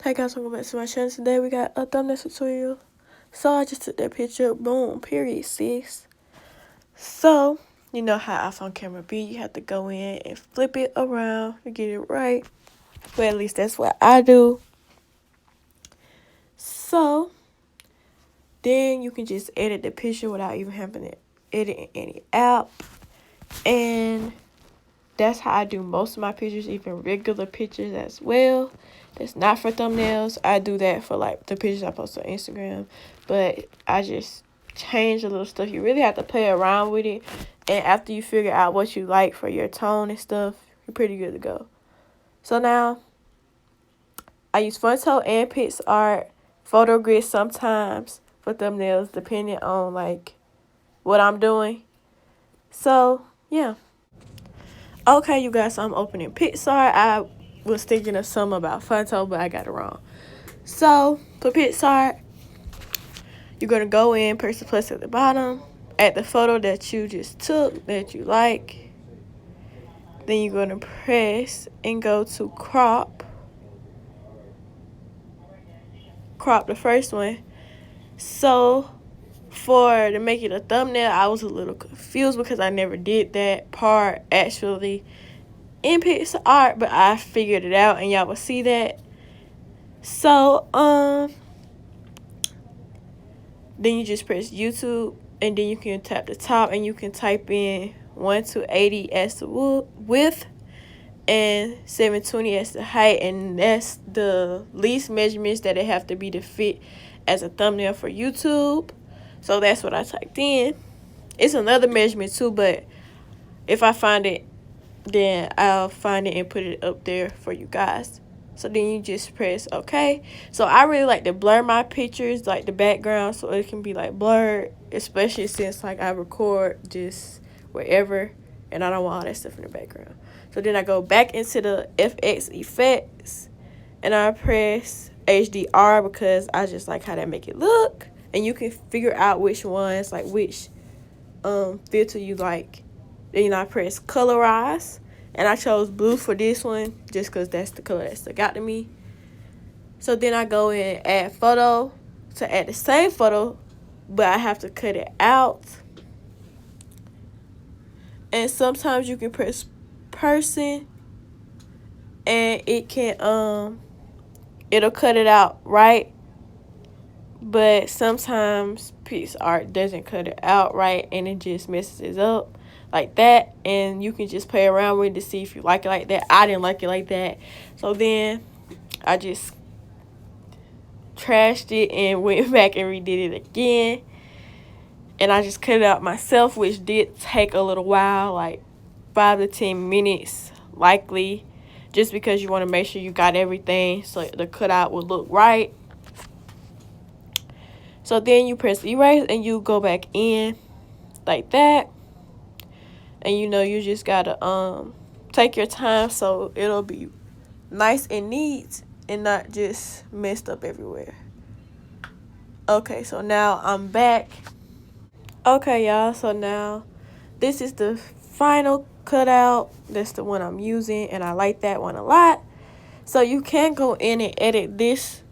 Hey guys, welcome back to my channel. Today we got a thumbnail tutorial. So I just took that picture, boom, period, sis. So, you know how iPhone camera be, you have to go in and flip it around to get it right. Well, at least that's what I do. So, then you can just edit the picture without even having to edit in any app. And that's how I do most of my pictures, even regular pictures as well. That's not for thumbnails. I do that for like the pictures I post on Instagram. But I just change a little stuff. You really have to play around with it. And after you figure out what you like for your tone and stuff, you're pretty good to go. So now, I use Fonto and PixArt, photo grid sometimes for thumbnails, depending on like what I'm doing. So, yeah. Okay, you guys, so I'm opening PixArt. I was thinking of something about Fonto, but I got it wrong. So, for PixArt, you're going to go in, press the plus at the bottom, add the photo that you just took, that you like. Then you're going to press and go to crop. Crop the first one. So, to make it a thumbnail, I was a little confused because I never did that part actually in PixArt, but I figured it out and y'all will see that. So, then you just press YouTube and then you can tap the top and you can type in 1 to 80 as the width and 720 as the height, and that's the least measurements that it have to be to fit as a thumbnail for YouTube. So that's what I typed in. It's another measurement too, but if I find it, then I'll find it and put it up there for you guys. So then you just press OK. So I really like to blur my pictures, like the background, so it can be like blurred, especially since like I record just wherever and I don't want all that stuff in the background. So then I go back into the FX effects and I press HDR because I just like how that make it look. And you can figure out which ones, like which filter you like. Then I press colorize, and I chose blue for this one just because that's the color that stuck out to me. So then I go in and add photo to add the same photo, but I have to cut it out. And sometimes you can press person and it can it'll cut it out, right? But sometimes PixArt doesn't cut it out right and it just messes it up like that. And you can just play around with it to see if you like it like that. I didn't like it like that. So then I just trashed it and went back and redid it again. And I just cut it out myself, which did take a little while, like 5 to 10 minutes likely, just because you want to make sure you got everything so the cutout will look right. So then you press erase and you go back in like that. And you know you just gotta take your time so it'll be nice and neat and not just messed up everywhere. Okay, so now I'm back. Okay, y'all, so now this is the final cutout. That's the one I'm using and I like that one a lot. So you can go in and edit this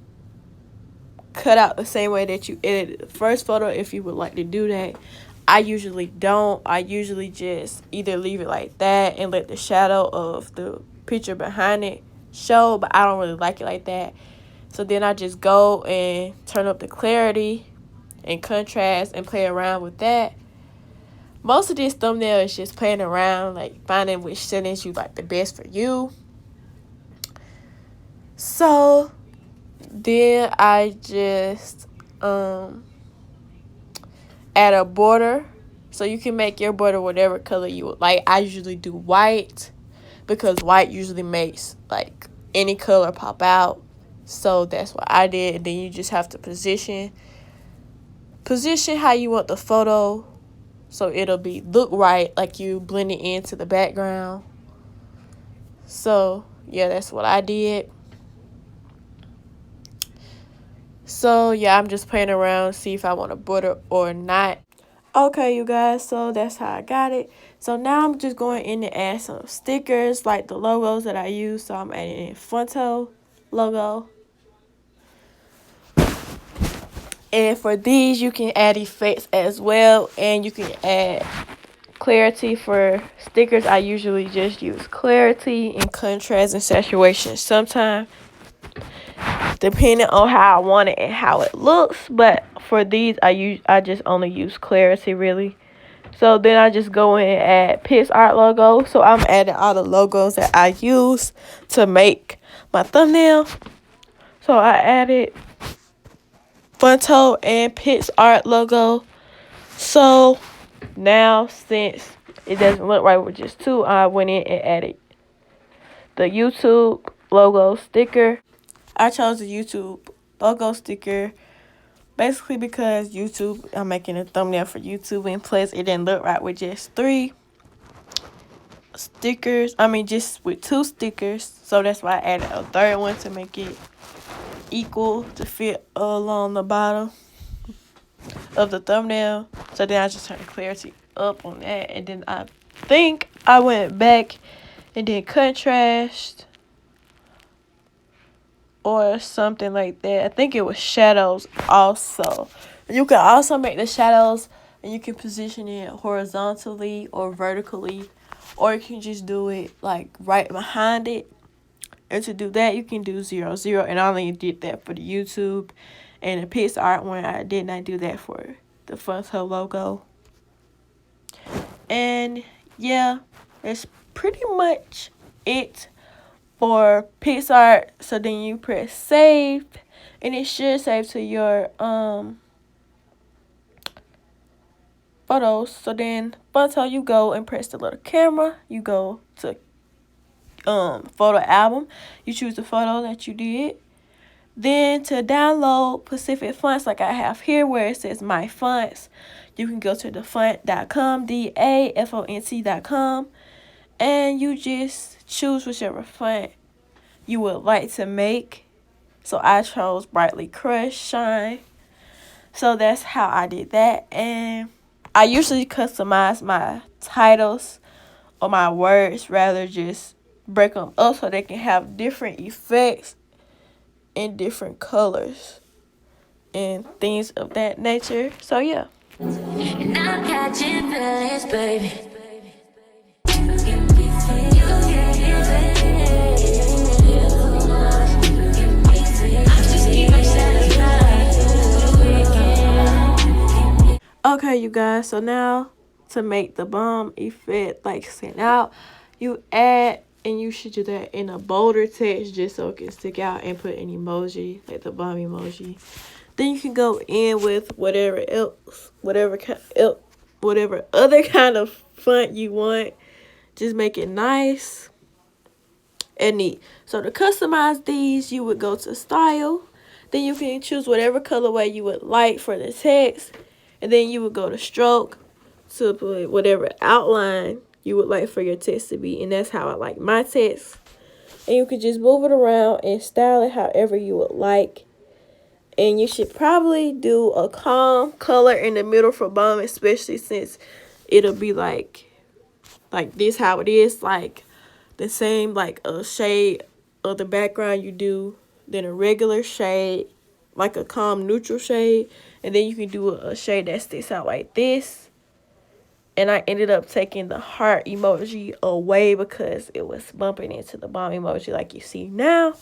cutout the same way that you edited the first photo if you would like to do that. I usually don't. I usually just either leave it like that and let the shadow of the picture behind it show, but I don't really like it like that. So then I just go and turn up the clarity and contrast and play around with that. Most of this thumbnail is just playing around, like finding which settings you like the best for you. So then I just add a border. So you can make your border whatever color you would like. I usually do white because white usually makes like any color pop out. So that's what I did. And then you just have to position how you want the photo so it'll look right, like you blend it into the background. So yeah, that's what I did. So yeah, I'm just playing around, see if I want a border or not. Okay, you guys, so that's how I got it. So now I'm just going in to add some stickers like the logos that I use. So I'm adding in Fonto logo. And for these, you can add effects as well, and you can add clarity for stickers. I usually just use clarity and contrast and saturation sometimes, depending on how I want it and how it looks. But for these, I just only use clarity really. So then I just go in and add PixArt logo. So I'm adding all the logos that I use to make my thumbnail. So I added Funto and PixArt logo. So now since it doesn't look right with just two, I went in and added the YouTube logo sticker. I chose the YouTube logo sticker basically because I'm making a thumbnail for YouTube, and plus it didn't look right with just just with two stickers. So that's why I added a third one to make it equal to fit along the bottom of the thumbnail. So then I just turned the clarity up on that, and then I think I went back and did contrast or something like that. I think it was shadows also. You can also make the shadows, and you can position it horizontally or vertically, or you can just do it like right behind it. And to do that, you can do 0, 0, and I only did that for the YouTube and the PixArt one. I did not do that for the Funto logo. And yeah, that's pretty much it for PixArt. So then you press save, and it should save to your photos. So then Funto, you go and press the little camera. You go to photo album. You choose the photo that you did. Then to download specific fonts like I have here where it says my fonts, you can go to dafont.com, DAFONT.com, and you just choose whichever font you would like to make. So I chose Brightly Crush Shine. So that's how I did that. And I usually customize my titles or my words, rather just break them up so they can have different effects in different colors and things of that nature. So yeah. And I'm catching feelings, baby. Okay, you guys, so now to make the bomb effect like stand out, you add, and you should do that in a bolder text just so it can stick out, and put an emoji like the bomb emoji. Then you can go in with whatever other kind of font you want. Just make it nice and neat. So to customize these, you would go to style. Then you can choose whatever colorway you would like for the text. And then you would go to stroke to put whatever outline you would like for your text to be. And that's how I like my text. And you could just move it around and style it however you would like. And you should probably do a calm color in the middle for bomb, especially since it'll be like this how it is, like the same like a shade of the background you do than a regular shade, like a calm neutral shade. And then you can do a shade that sticks out like this. And I ended up taking the heart emoji away because it was bumping into the bomb emoji like you see now.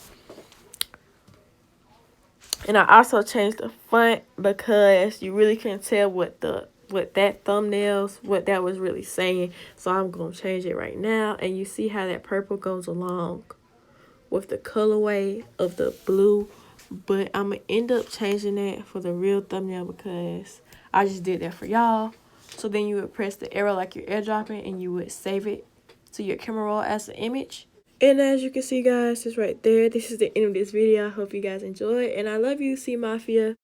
And I also changed the font because you really couldn't tell what that was really saying. So I'm going to change it right now. And you see how that purple goes along with the colorway of the blue. But I'm going to end up changing that for the real thumbnail because I just did that for y'all. So then you would press the arrow like you're airdropping, and you would save it to your camera roll as an image. And as you can see, guys, it's right there. This is the end of this video. I hope you guys enjoyed. And I love you, C Mafia.